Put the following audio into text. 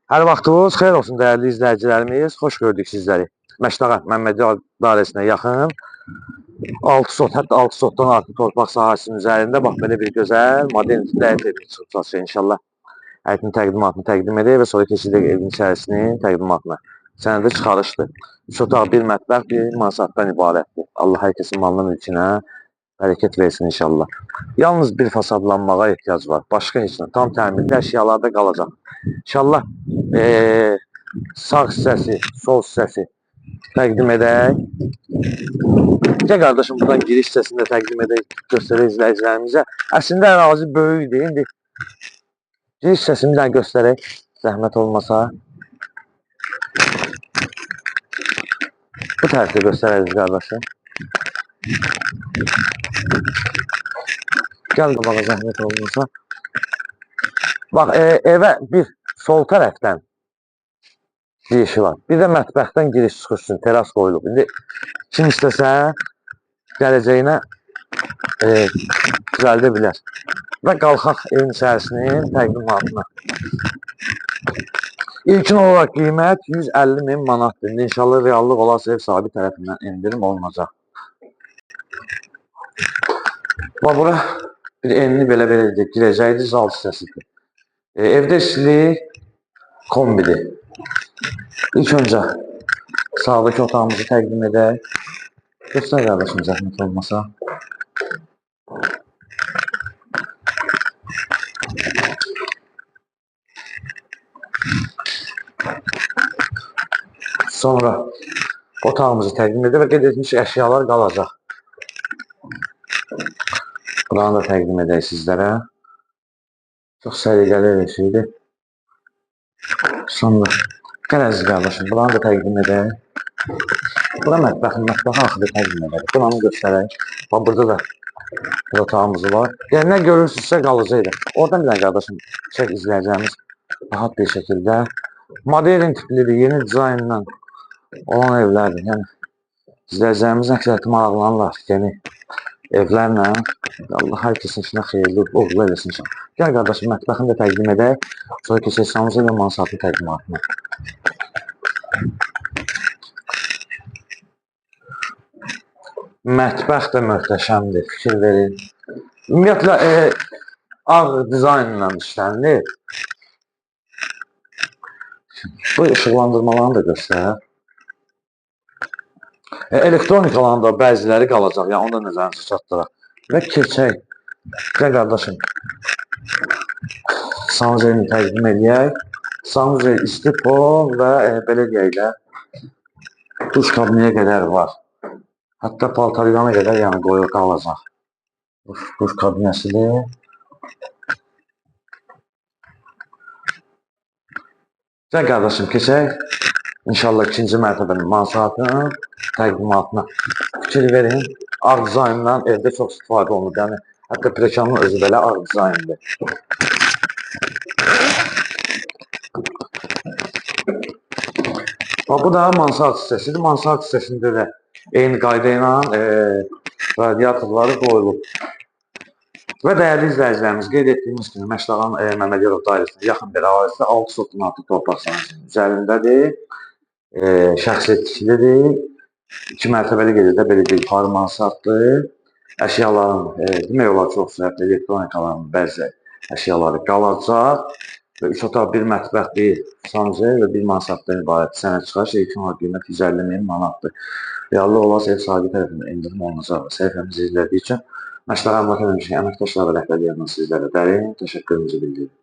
Hər vaxtınız xeyir olsun dəyərli izləyicilərimiz. Xoş gördük sizləri. Məştaqa Məmmədli dairəsinə yaxın 6 sot, hətta 6 sotdan artıq torpaq sahəsinin üzərində bax belə bir gözəl modern tipli həyət evini çıxacaq inşallah. Həyətin təqdimatını təqdim edək və sonra keçirik evin içərisinin təqdimatına. Sənədi çıxarışdır. 3 otaq, 1 mətbəx, 1 mansarddan ibarətdir. Allah hər kəsin malına mülkünə hərəkət versin inşallah. Yalnız bir fasadlanmağa ehtiyac var. Başqa heç nə. Tam təmirli əşyalarda qalacaq. İnşallah sağ hissəsi, sol hissəsi təqdim edək. Gəl qardaşım, buradan giriş hissəsini də təqdim edək, göstərək izləyicilərimizə. Əslində ərazi böyükdür. İndi giriş hissəsini də göstərək, zəhmət olmasa. Bu tərəfdə göstərək qardaşım. Gəl qabağa zəhmət olmasa. Bax, evə bir sol tərəfdən girişi var. Bir də mətbəxdən giriş çıxış üçün teras qoyulub. İndi kim istəsə gələcəyinə düzəldə bilər. Və qalxaq evin içərisinin təqdimatına. İlkin olaraq qiymət 150.000 manatdır. İnşallah reallıq olarsa ev sahibi tərəfindən endirim olunacaq. Bax, bura bir enli belə girəcəkdir, zal hissəsidir. Evdə istilik kombidir. İlk öncə sağdakı otağımızı təqdim edək. Göstər qardaşım, zəhmət olmasa. Sonra otağımızı təqdim edək və qeyd etmiş əşyalar qalacaq. Buranı da təqdim edək sizlərə. Çox səliqəli bir şeydir. Sonra gəl əziz qardaşım, buranı da təqdim edək. Bura mətbəxin axıda təqdim edək. Buranı göstərək. Bax, burada da bir otağımız var. Yəni, nə görürsünüzsə qalacaqdır. Oradan bir dənə qardaşım, çək izləyəcəyimiz rahat bir şəkildə. Modern tiplidir, yeni dizaynla olan evlərdir. Yəni, izləyəcəyimiz əksəriyyəti maraqlanırlar yeni evlərlə. Allah hər kəsin işinə xeyirli uğurlu eləsin inşallah. Gəl qardaşım, mətbəxini də təqdim edək. Sonra keçək samuzə və mansardlı təqdimatına. Mətbəx də möhtəşəmdir, fikir verin. Ümumiyyətlə, ağ dizaynla işlənir. Bu işıqlandırmalarını da göstər. Elektronikaların da bəziləri qalacaq, yəni onu da nəzərinizə çatdıraq. Və keçək. Gəl qardaşım, sanuzeli təqdim edək. Sanuzeli istipo və belə deyək də duş kabinəyə qədər var. Hətta paltaryana qədər yəni qoyuq qalacaq. Duş kabinəsidir. Gəl qardaşım, keçək. İnşallah ikinci mərtəbənin mansardının təqdimatına fikir verin. Ağ dizayndan evdə çox istifadə olunur. Yəni, hətta prekanın özü belə ağ dizayndır. Bu da mansard hissəsidir. Mansard hissəsində də eyni qayda ilə radiatorları qoyulub. Və dəyərli izləyicilərimiz, qeyd etdiyimiz kimi Məştağan Məmmədli dairəsinə yaxın bir ərazidə 6 sotun artıq torpaq sahəsinin üzərindədir. Şəxsiyyət tikilidir. 2 mərtəbəli gedirdə belə deyil, yuxarı mansarddır. Əşyaların, demək olar çox sürətli elektronikaların bəzi əşyaları qalacaq. Və 3 otaq, 1 mətbəx, 1 sanuzel və 1 mansarddan ibarət sənəd çıxarış ilkin olaraq qiymət 150.000 manatdır. Reallıq olarsa ev sahibi tərəfindən endirim olunacaq və səhifəmizi izlədiyi üçün Məştağan əmlak əməkdaşları və rəhbərliyindən sizlərə dərin təşəkkürümüzü bildiririk.